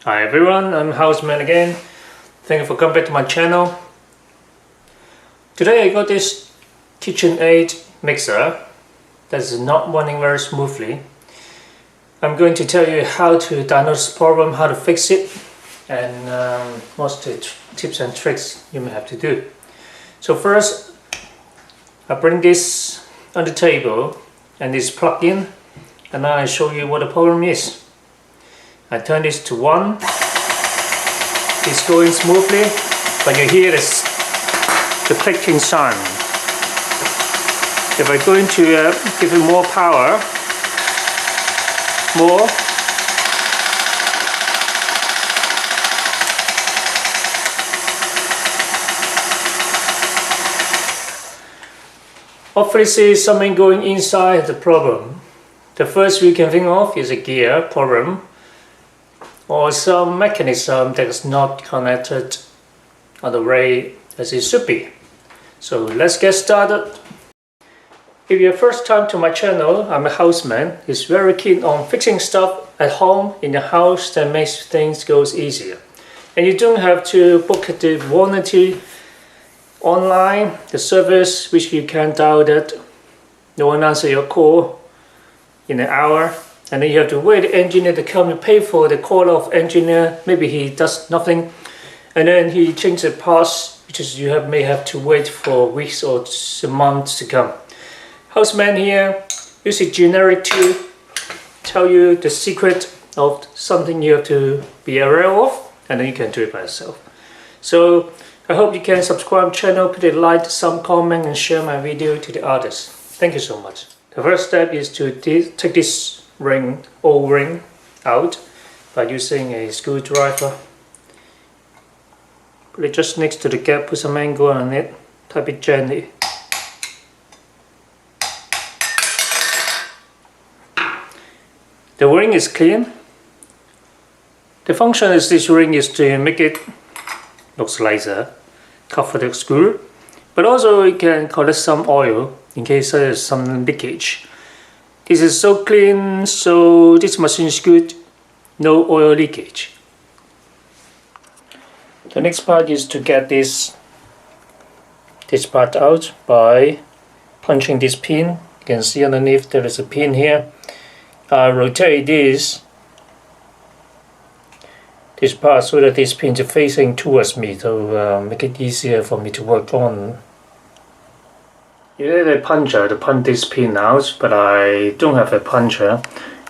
Hi everyone, I'm Houseman again. Thank you for coming back to my channel. Today I got this KitchenAid mixer that's not running very smoothly. I'm going to tell you how to diagnose the problem, how to fix it, and most of the tips and tricks you may have to do. So first, I bring this on the table and it's plugged in, and now I show you what the problem is. I turn this to 1. It's going smoothly, but you hear this, the clicking sound. If I'm going to give it more power, more, obviously something going inside the problem. The first we can think of is a gear problem, or some mechanism that is not connected on the way as it should be. So let's get started. If you're first time to my channel, I'm a houseman who's very keen on fixing stuff at home in the house that makes things go easier. And you don't have to book the warranty online, the service which you can dial that. No one answer your call in an hour. And then you have to wait the engineer to come and pay for the call of engineer. Maybe he does nothing, and then he changes the parts, which is you may have to wait for weeks or months to come. Houseman here use a generic to tell you the secret of something you have to be aware of, and then you can do it by yourself. So I hope you can subscribe to the channel, put a like, some comment, and share my video to the others. Thank you so much. The first step is to take this O-ring out by using a screwdriver. Put it just next to the gap, put some angle on it, tap it gently. The ring is clean. The function of this ring is to make it look nicer, cover the screw, but also it can collect some oil in case there is some leakage. This is so clean, so this machine is good, no oil leakage. The next part is to get this part out by punching this pin. You can see underneath there is a pin here. I rotate this part so that this pin is facing towards me to make it easier for me to work on. You need a puncher to punch this pin out, but I don't have a puncher.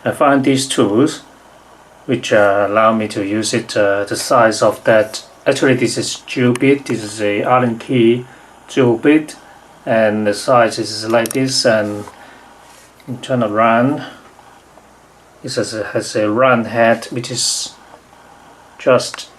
I found these tools which allow me to use it the size of that. Actually this is drill bit, this is a Allen key drill bit, and the size is like this, and you turn around. This has a round head which is just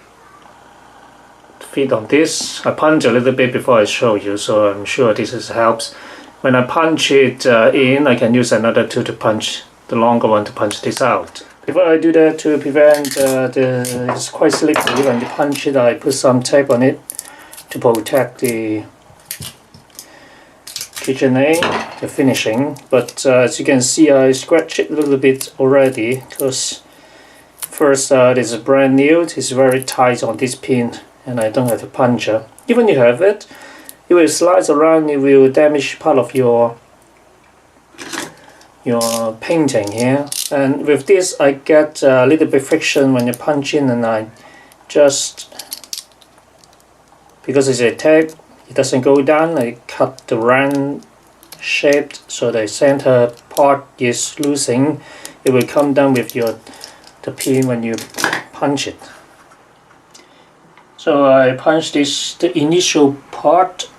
fit on this. I punch a little bit before I show you, so I'm sure this helps. When I punch it in, I can use another tool to punch the longer one to punch this out. Before I do that, to prevent it's quite slippery when you punch it, I put some tape on it to protect the KitchenAid, the finishing. But as you can see, I scratched it a little bit already because first this is brand new. It's very tight on this pin, and I don't have a puncher. Even if you have it, it will slide around, it will damage part of your painting here. And with this I get a little bit friction when you punch in, and I just, because it's a tape, it doesn't go down. I cut the round shape so the center part is losing. It will come down with the pin when you punch it. So I punch this, the initial part.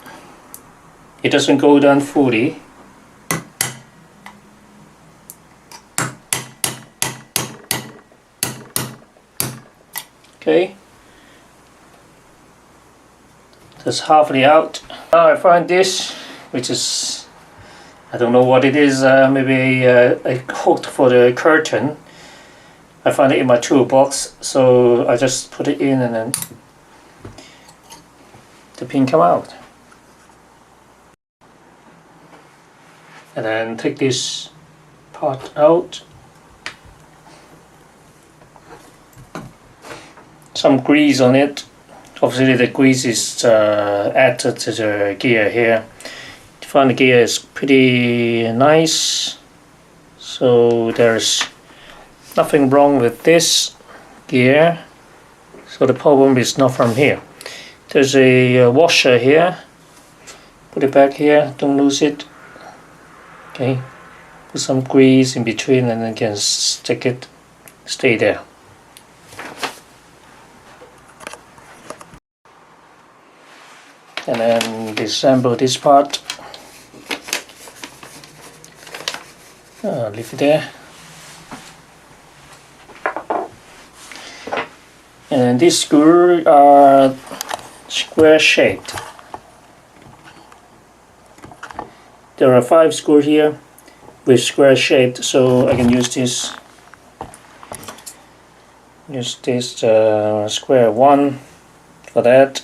It doesn't go down fully. Okay, that's halfway out. Now I find this, which is, I don't know what it is, maybe a hook for the curtain. I found it in my toolbox, so I just put it in and then the pin come out. And then take this part out. some grease on it. Obviously the grease is added to the gear here. I find the gear is pretty nice, so there's nothing wrong with this gear, so the problem is not from here. There's a washer here, put it back here, don't lose it. Okay, put some grease in between and then can stick it, stay there. And then disassemble this part. Leave it there. And these screws are square shaped. There are 5 screws here with square shaped, so I can use this. Use this square one for that.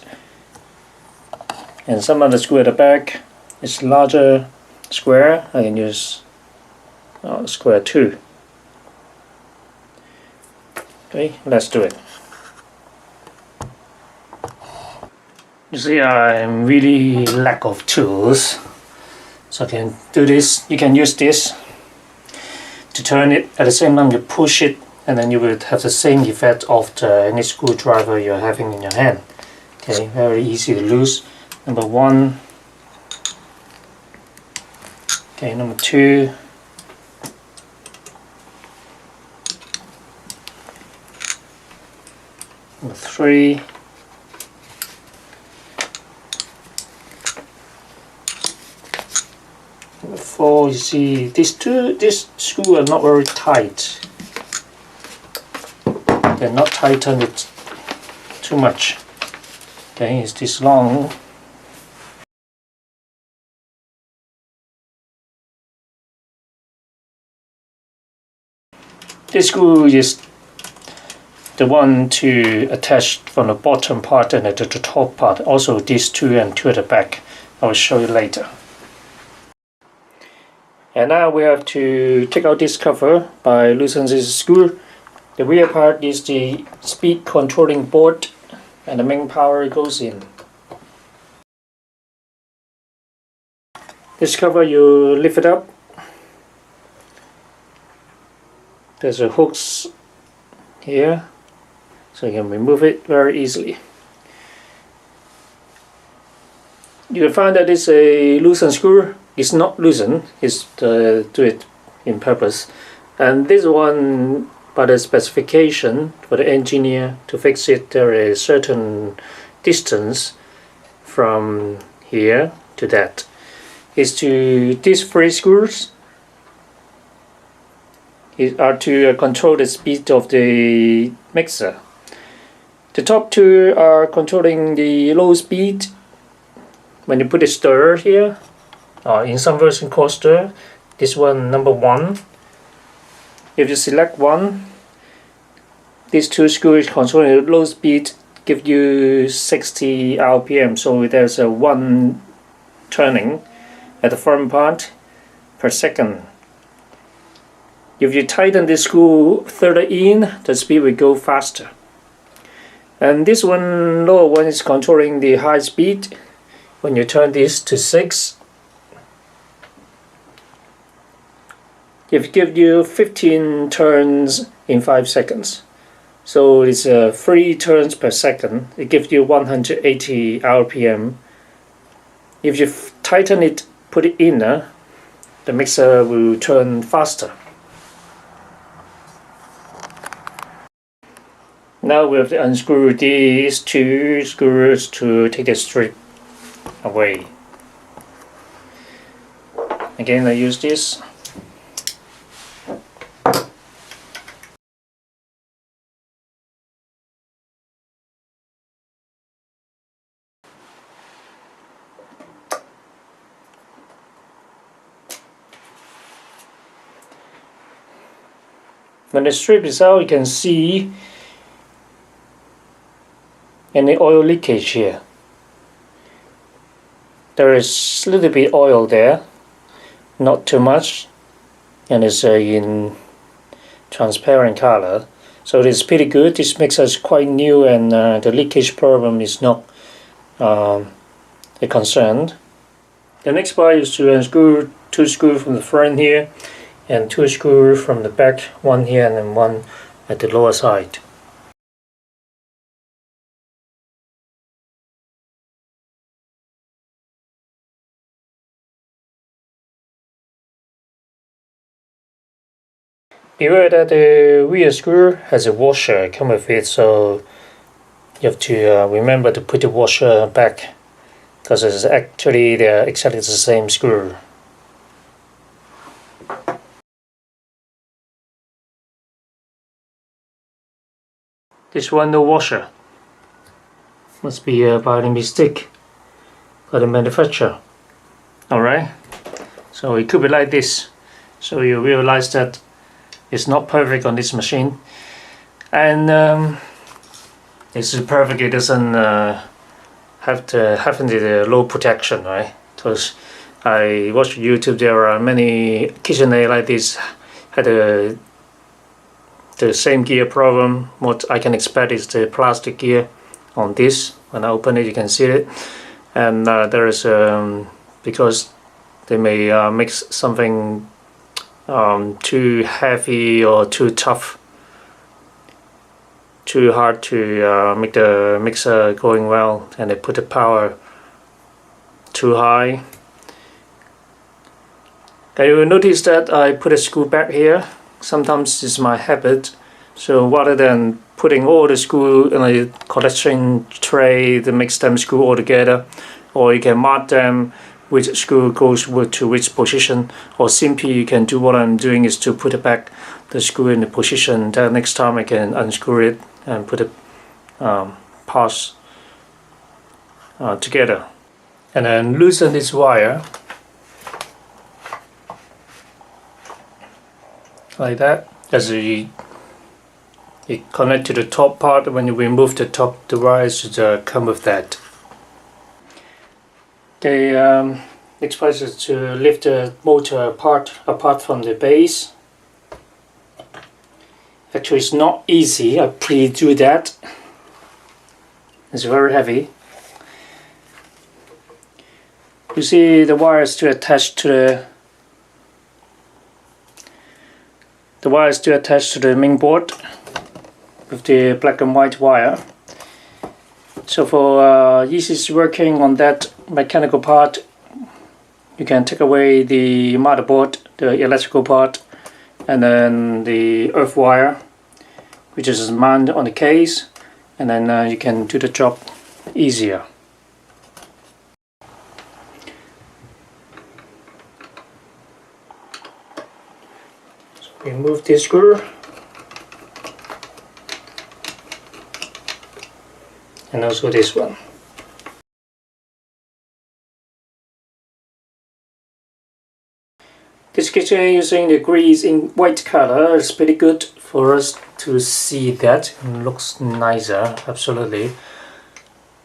And some of the screw at the back is larger square. I can use square 2. Okay, let's do it. You see, I'm really lack of tools, so I can do this. You can use this to turn it. At the same time, you push it, and then you will have the same effect of any screwdriver you're having in your hand. Okay, very easy to lose. Number 1. Okay, number 2. Number 3. Number 4. You see, these screws are not very tight. They're not tightened it too much. Okay, it's this long. This screw is the one to attach from the bottom part and to the top part. Also these 2 and 2 at the back. I will show you later. And now we have to take out this cover by loosening this screw. The rear part is the speed controlling board and the main power goes in. This cover, you lift it up. There's a hooks here, so you can remove it very easily. You will find that it's a loosened screw. It's not loosened, it's do it in purpose. And this one, by the specification for the engineer to fix it, there is a certain distance from here to that. Is to these 3 screws are to control the speed of the mixer. The top 2 are controlling the low speed. When you put a stirrer here, in some version called stir, this one number 1. If you select one, these 2 screws controlling the low speed give you 60 RPM, so there's a 1 turning at the front part per second. If you tighten the screw further in, the speed will go faster. And this one, lower one, is controlling the high speed. When you turn this to 6, it gives you 15 turns in 5 seconds. So it's 3 turns per second. It gives you 180 RPM. If you tighten it, put it inner, the mixer will turn faster. Now we have to unscrew these 2 screws to take the strip away. Again, I use this. When the strip is out, you can see any oil leakage here. There is a little bit oil there, not too much, and it's in transparent color, So it's pretty good. This makes us quite new, and the leakage problem is not a concern. The next part is to unscrew 2 screws from the front here and 2 screws from the back, one here and then one at the lower side. Beware that the rear screw has a washer come with it, so you have to remember to put the washer back, because it's actually they're exactly the same screw. This one no washer. Must be by the mistake by the manufacturer. Alright, so it could be like this. So you realize that it's not perfect on this machine, and it's perfect. It doesn't have the low protection, right? Because I watch YouTube, there are many KitchenAid like this had the same gear problem. What I can expect is the plastic gear on this. When I open it, you can see it, and there is because they may mix something too heavy or too tough, too hard to make the mixer going well, and they put the power too high. You will notice that I put a screw back here. Sometimes it's my habit, so rather than putting all the screw in a collection tray to mix them screw all together, or you can mark them which screw goes to which position, or simply you can do what I'm doing is to put it back the screw in the position. Then next time I can unscrew it and put it parts together, and then loosen this wire like that. As it connect to the top part. When you remove the top, the wires should come with that. The next part is to lift the motor apart from the base. Actually, it's not easy. I pre-do that. It's very heavy. You see the wires to attach to the wires to attach to the main board with the black and white wire. So for easy working on that mechanical part, you can take away the motherboard, the electrical part, and then the earth wire, which is mounted on the case, and then you can do the job easier. So remove this screw, and also this one. This kitchen using the grease in white color is pretty good for us to see that. It looks nicer, absolutely.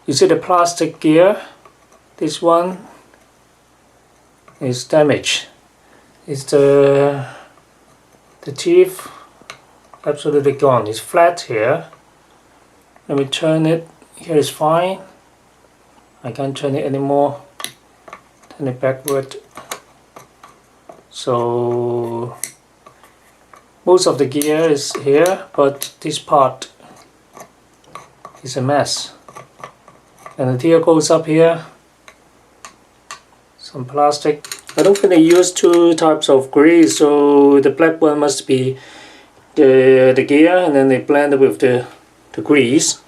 You see the plastic gear, this one is damaged. It's the teeth absolutely gone. It's flat here. Let me turn it. Here is fine. I can't turn it anymore. Turn it backward. So most of the gear is here, but this part is a mess. And the gear goes up here. Some plastic. I don't think they use 2 types of grease, so the black one must be the gear, and then they blend it with the grease.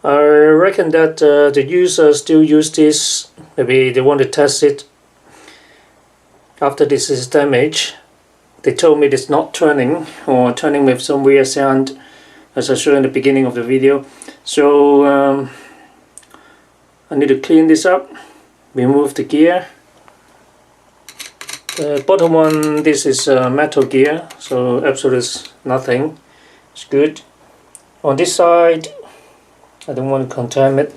I reckon that the users still use this. Maybe they want to test it after this is damaged. They told me it's not turning, or turning with some weird sound, as I showed in the beginning of the video. So I need to clean this up, remove the gear. The bottom one, this is metal gear, so absolutely nothing. It's good. On this side, I don't want to contaminate.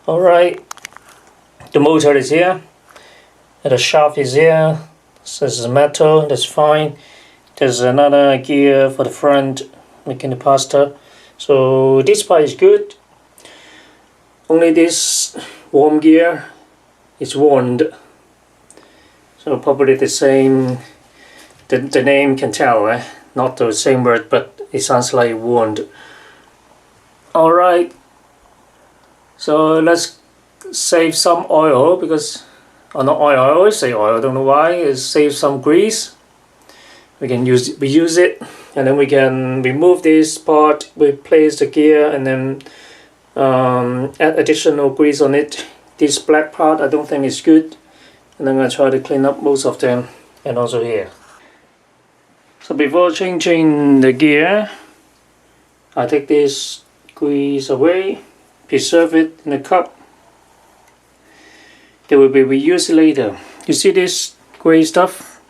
Alright, the motor is here, and the shaft is here. So this is metal, that's fine. There's another gear for the front, making the pasta. So this part is good. Only this worm gear is worn. So probably the same, the name can tell, not the same word, but it sounds like wound. Alright, so let's save some oil, because not oil, I always say oil, I don't know why. Is save some grease. We use it, and then we can remove this part, replace the gear, and then add additional grease on it. This black part I don't think is good, and I'm going to try to clean up most of them, and also here. So before changing the gear, I take this grease away, preserve it in a cup. It will be reused later. You see this grey stuff?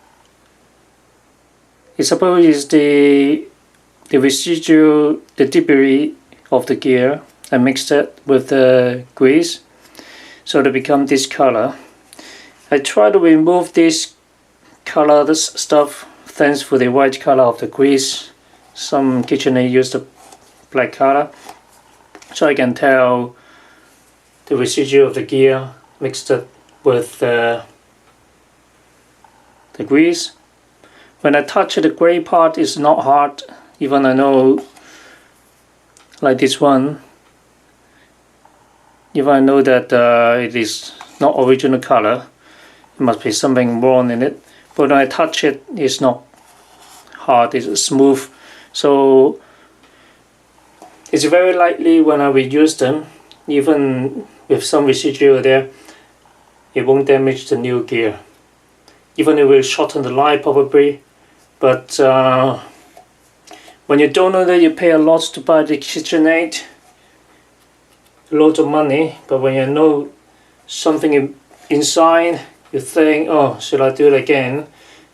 It's supposed is the residual, the debris of the gear. I mixed it with the grease so to become this color. I try to remove this color, this stuff, thanks to the white color of the grease. Some KitchenAid use the black color, so I can tell the residue of the gear mixed it with the grease. When I touch it, the gray part is not hard. Even I know, like this one, even I know that it is not original color, it must be something wrong in it. But when I touch it, it's not hard, it's smooth. So it's very likely when I reuse them, even with some residual there, it won't damage the new gear. Even it will shorten the life probably, but when you don't know that, you pay a lot to buy the KitchenAid, loads of money, but when you know something inside, you think, oh, should I do it again?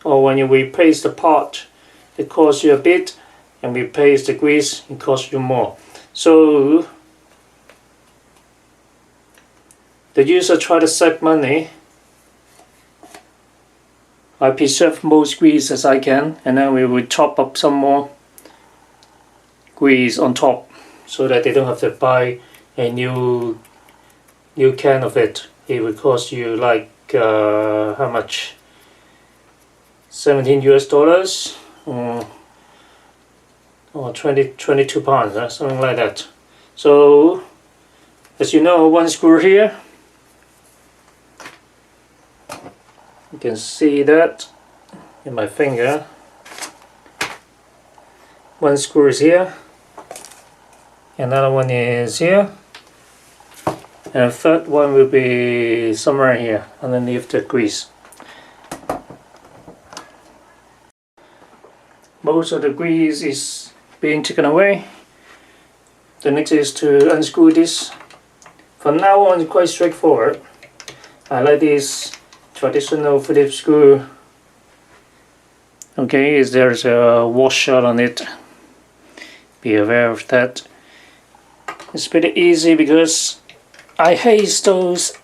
Or when you replace the part, it costs you a bit, and replace the grease, it costs you more. So the user try to save money. I preserve most grease as I can, and then we will top up some more grease on top, so that they don't have to buy a new can of it. It will cost you like how much? $17 US, or 22 pounds, something like that. So as you know, one screw here, you can see that in my finger. One screw is here, another one is here, and the third one will be somewhere here underneath the grease. Most of the grease is being taken away. The next is to unscrew this. From now on, it's quite straightforward. I like this traditional Phillips screw. Okay, there's a washer on it. Be aware of that. It's pretty easy because I hate those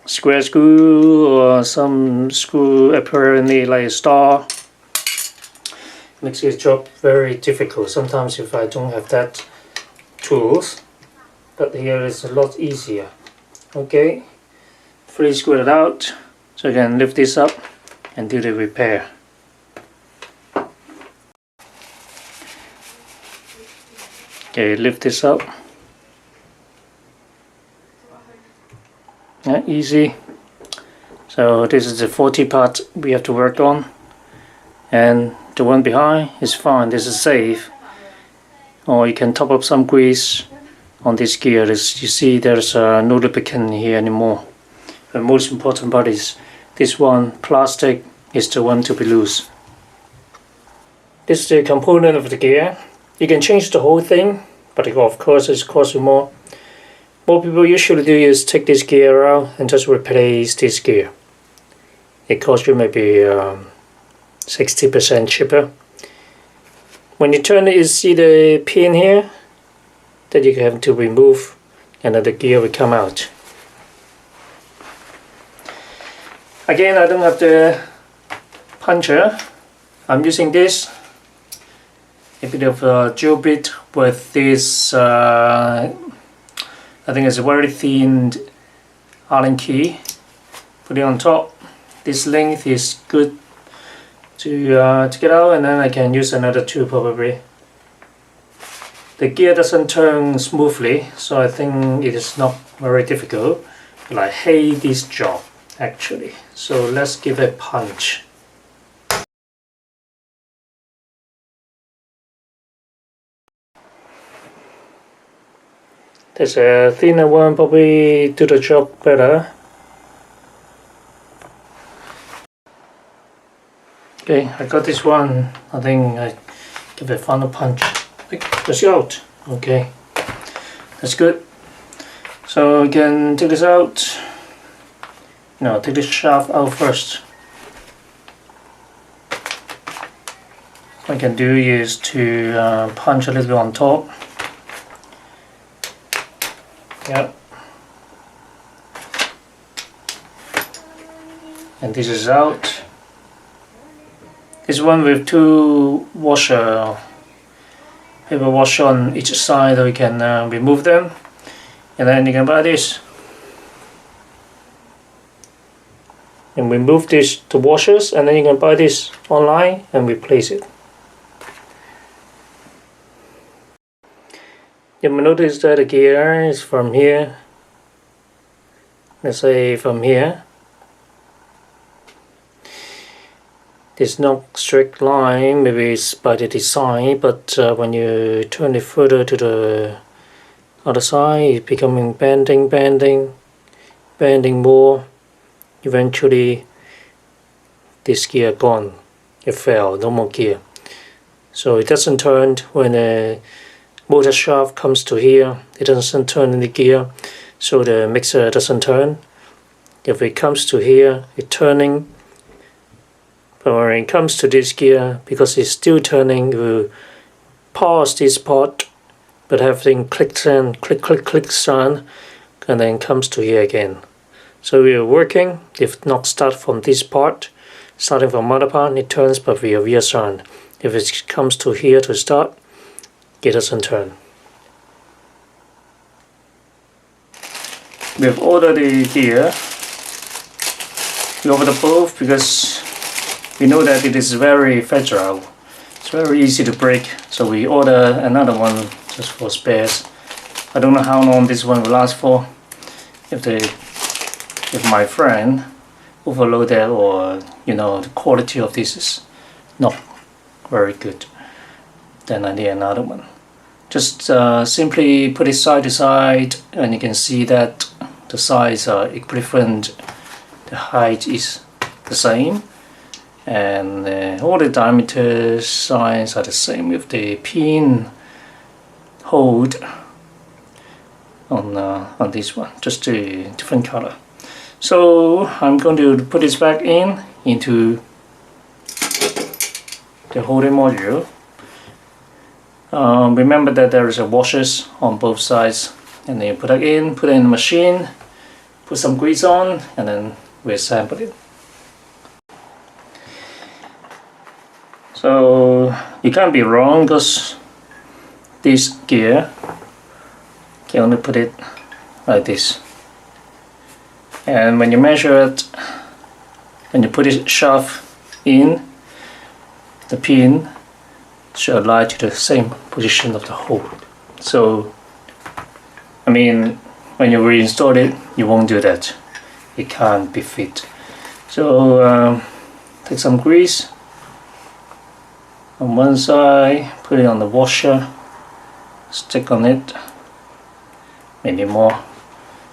square screw or some screw apparently like a star. Makes your job very difficult sometimes if I don't have that tools, but here it's a lot easier. Okay, fully screw it out, so you can lift this up and do the repair. Okay, lift this up. Yeah, easy. So this is the 40 part we have to work on, and the one behind is fine, this is safe. Or you can top up some grease on this gear. You see there's no lubricant here anymore. The most important part is this one, plastic, is the one to be loose. This is the component of the gear. You can change the whole thing, but of course it costs you more. What people usually do is take this gear out and just replace this gear. It costs you maybe 60% cheaper. When you turn it, you see the pin here that you have to remove, and then the gear will come out. Again, I don't have the puncher. I'm using this, a bit of gel bit with this, I think it's a very thin Allen key. Put it on top. This length is good to get out, and then I can use another tool probably. The gear doesn't turn smoothly, so I think it is not very difficult, but I hate this job actually. So let's give it a punch. There's a thinner one, probably do the job better. Okay, I got this one. I think I give it a final punch. Let's go out. Okay, that's good. So we can take this out. No, take this shaft out first. What I can do is to punch a little bit on top. Yep. And this is out. This one with two paper washer on each side, we can remove them, and then you can buy this. And remove this the washers, and then you can buy this online and replace it. You will notice that the gear is from here. Let's say from here. There's no straight line, maybe it's by the design, but when you turn it further to the other side, it's becoming bending more. Eventually this gear gone, it fell, no more gear. So it doesn't turn when the motor shaft comes to here, it doesn't turn in the gear, so the mixer doesn't turn. If it comes to here, it's turning. But when it comes to this gear, because it's still turning, it will pause this part, but everything clicks and clicks on, and then comes to here again. So we are working, if not start from this part, starting from other part, it turns, but we are reassigned. If it comes to here to start, it doesn't turn. We have ordered the gear. We ordered both because we know that it is very fragile. It's very easy to break, so we order another one just for spares. I don't know how long this one will last for. If my friend overload that, or the quality of this is not very good, then I need another one. Just simply put it side to side, and you can see that the sides are equivalent. The height is the same. And all the diameter size are the same, with the pin hold on this one, just a different color. So I'm going to put this back into the holding module. Remember that there is a washers on both sides, and then you put it in the machine, put some grease on, and then we assemble it. So you can't be wrong, because this gear can only put it like this. And when you measure it, when you put it shaft in, the pin should align to the same position of the hole. So, I mean, when you reinstall it, you won't do that. It can't be fit. So, take some grease on one side, put it on the washer, stick on it, maybe more.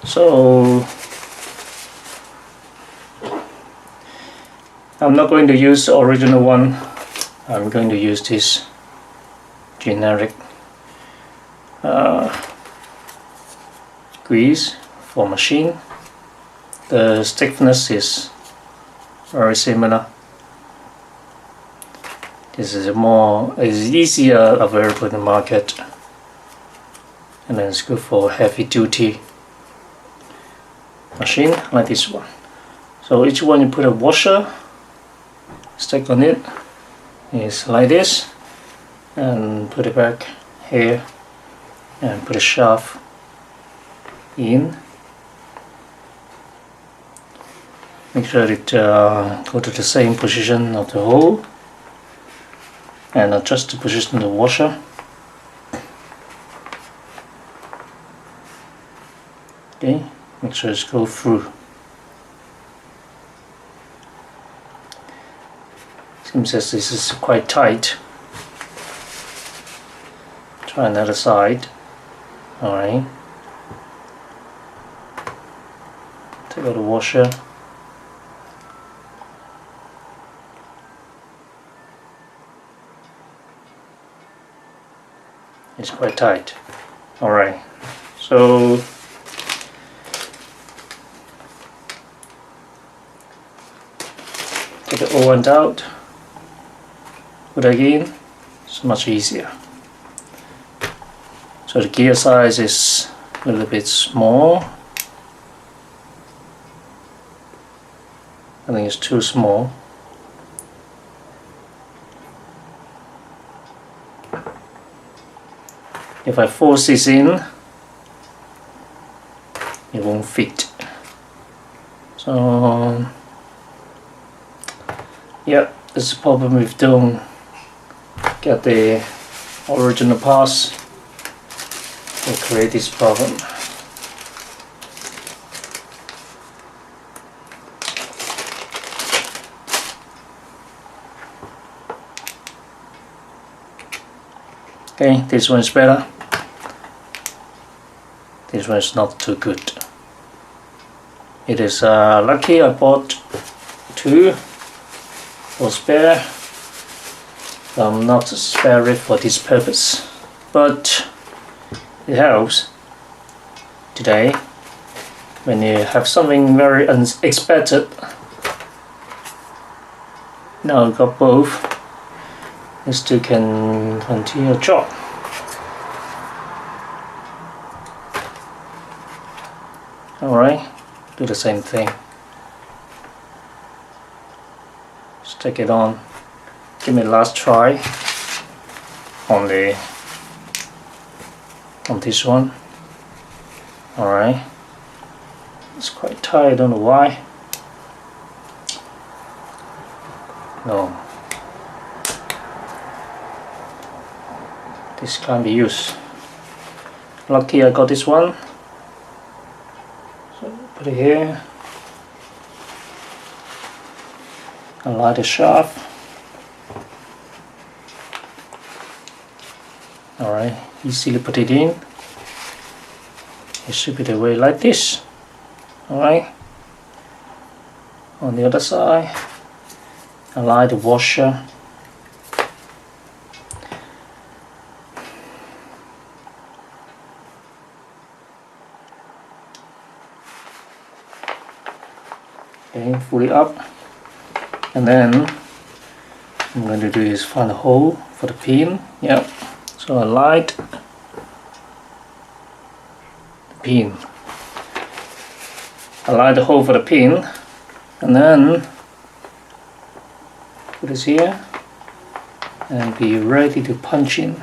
So I'm not going to use the original one. I'm going to use this generic grease for machine. The stiffness is very similar. This is easier available in the market, and then it's good for heavy duty machine like this one. So each one you put a washer, stick on it, is like this, and put it back here and put a shaft in. Make sure it go to the same position of the hole, and adjust the position of the washer. Okay, make sure it's go through. Seems as this is quite tight. Try another side. Alright. Take out the washer. It's quite tight. Alright. So take the old one out. Put it again. It's much easier. So the gear size is a little bit small. I think it's too small. If I force this in, it won't fit. So yeah, this is the problem with don't get the original parts. Will create this problem. Okay, this one is better. This one is not too good. It is lucky I bought two for spare. I'm not spare it for this purpose, but it helps today when you have something very unexpected. Now I got both. You still can continue job. Alright, do the same thing. Just take it on. Give me the last try on this one. Alright. It's quite tight, I don't know why. No. This can't be used. Lucky I got this one. So put it here. And light the shaft. Alright, easily put it in. It should be the way like this. Alright. On the other side, align the washer. Okay, fully up. And then I'm going to do is find a hole for the pin. Yep. So I light the pin. I light the hole for the pin, and then put this here and be ready to punch in.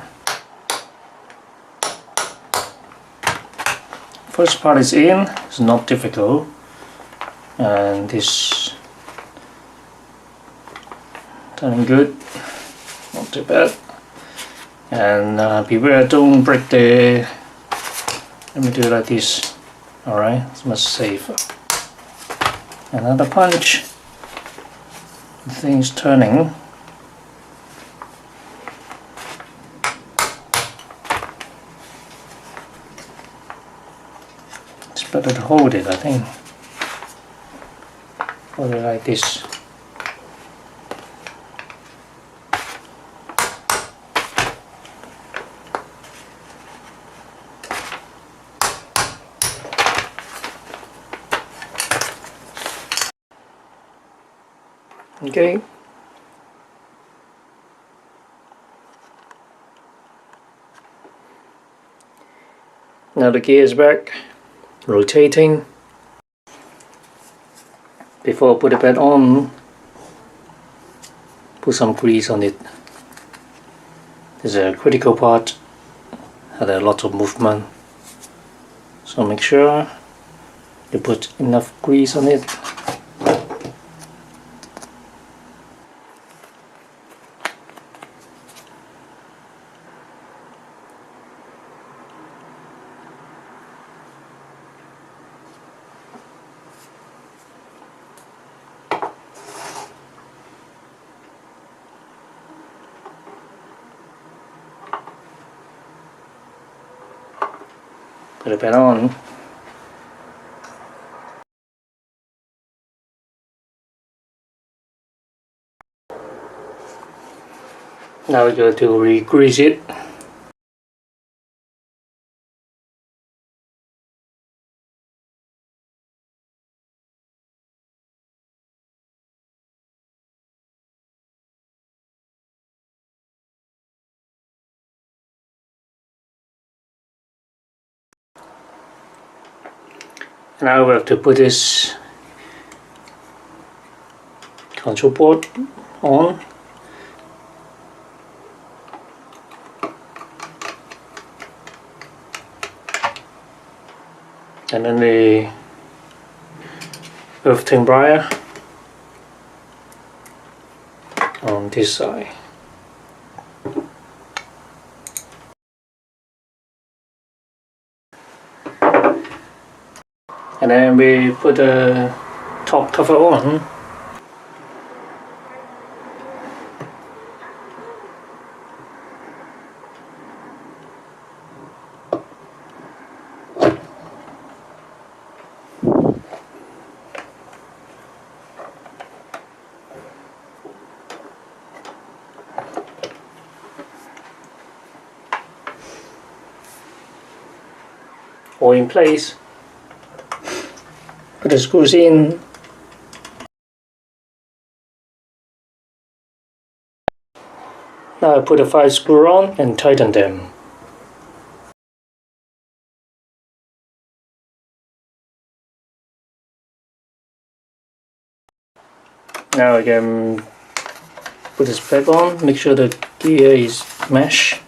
First part is in. It's not difficult, and this turning good, not too bad. And beware, don't break the. Let me do it like this. Alright, it's much safer. Another punch. The thing is turning. It's better to hold it, I think. Hold it like this. Okay. Now the gear is back, rotating. Before I put it back on, put some grease on it This is a critical part, had a lot of movement, so make sure you put enough grease on it. Put the pan on. Now we're going to re-grease it. Now we have to put this control board on. And then the earth tembrier on this side. And then we put the top cover on. All in place. Put the screws in. Now I put the 5 screws on and tighten them. Now I can put this back on, make sure the gear is mesh.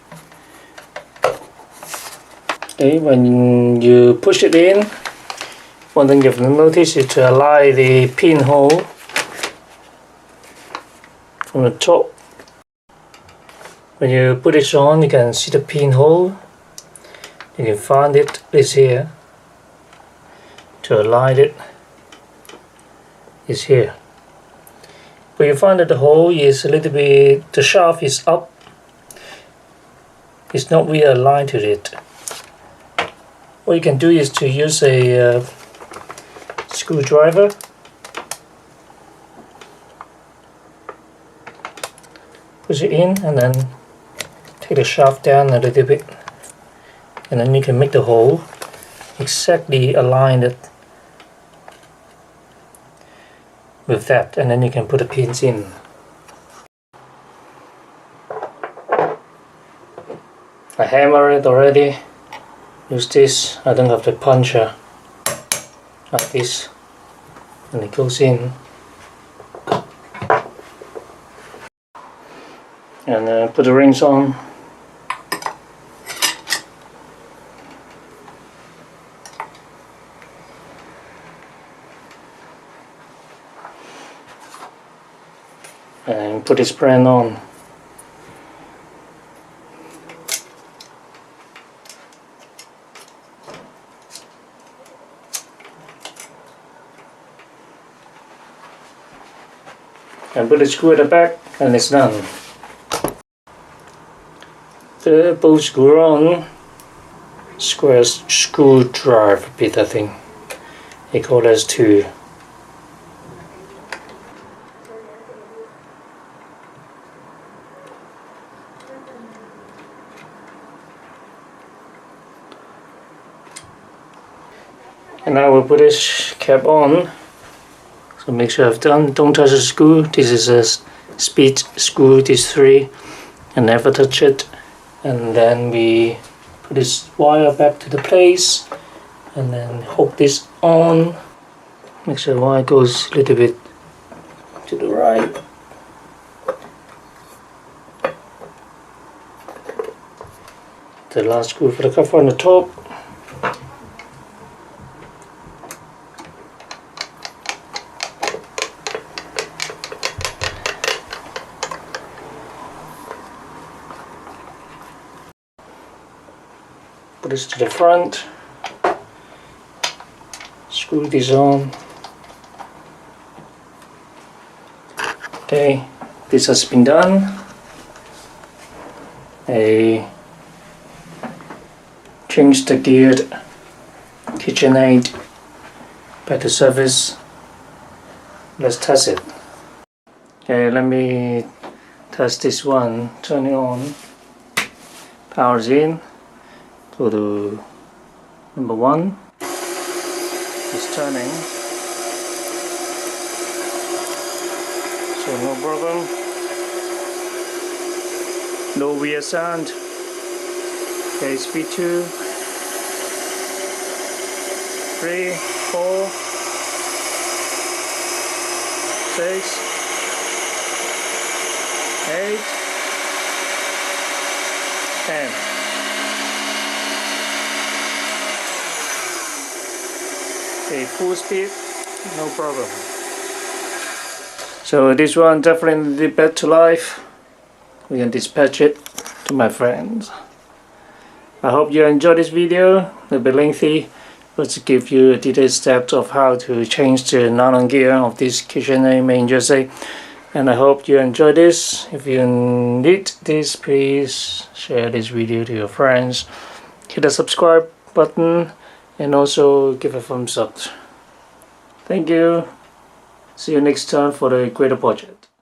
Okay, when you push it in, one thing you have to notice is to align the pinhole from the top. When you put it on, you can see the pinhole. You can find it is here. To align it is here. But you find that the hole is a little bit, the shaft is up. It's not really aligned to it. What you can do is to use a screwdriver. Push it in and then take the shaft down a little bit. And then you can make the hole exactly aligned with that, and then you can put the pins in. I hammer it already. Use this. I don't have the puncher like this, and it goes in. And put the rings on. And put this brand on. And put the screw at the back, and it's done. The both screw on. Square screwdriver bit, I think. They call us 2. And now we'll put this cap on. So make sure I've done. Don't touch the screw. This is a speed screw. This 3, and never touch it. And then we put this wire back to the place, and then hook this on. Make sure the wire goes a little bit to the right. the last screw for the cover on the top. Put this to the front, screw this on. Okay, this has been done. Change the geared KitchenAid back to service. Let's test it. Okay, let me test this one. Turn it on. Powers in. Go to number 1. It's turning. So no problem. No weird sound. Okay, speed 2, 3, 4, 6, 8, 10. Okay, full speed, no problem. So this one definitely back to life. We can dispatch it to my friends. I hope you enjoyed this video. A little bit lengthy, but to give you a detailed steps of how to change the nylon gear of this KitchenAid made in USA. And I hope you enjoyed this. If you need this, please share this video to your friends. Hit the subscribe button and also give a thumbs up. Thank you. See you next time for the greater project.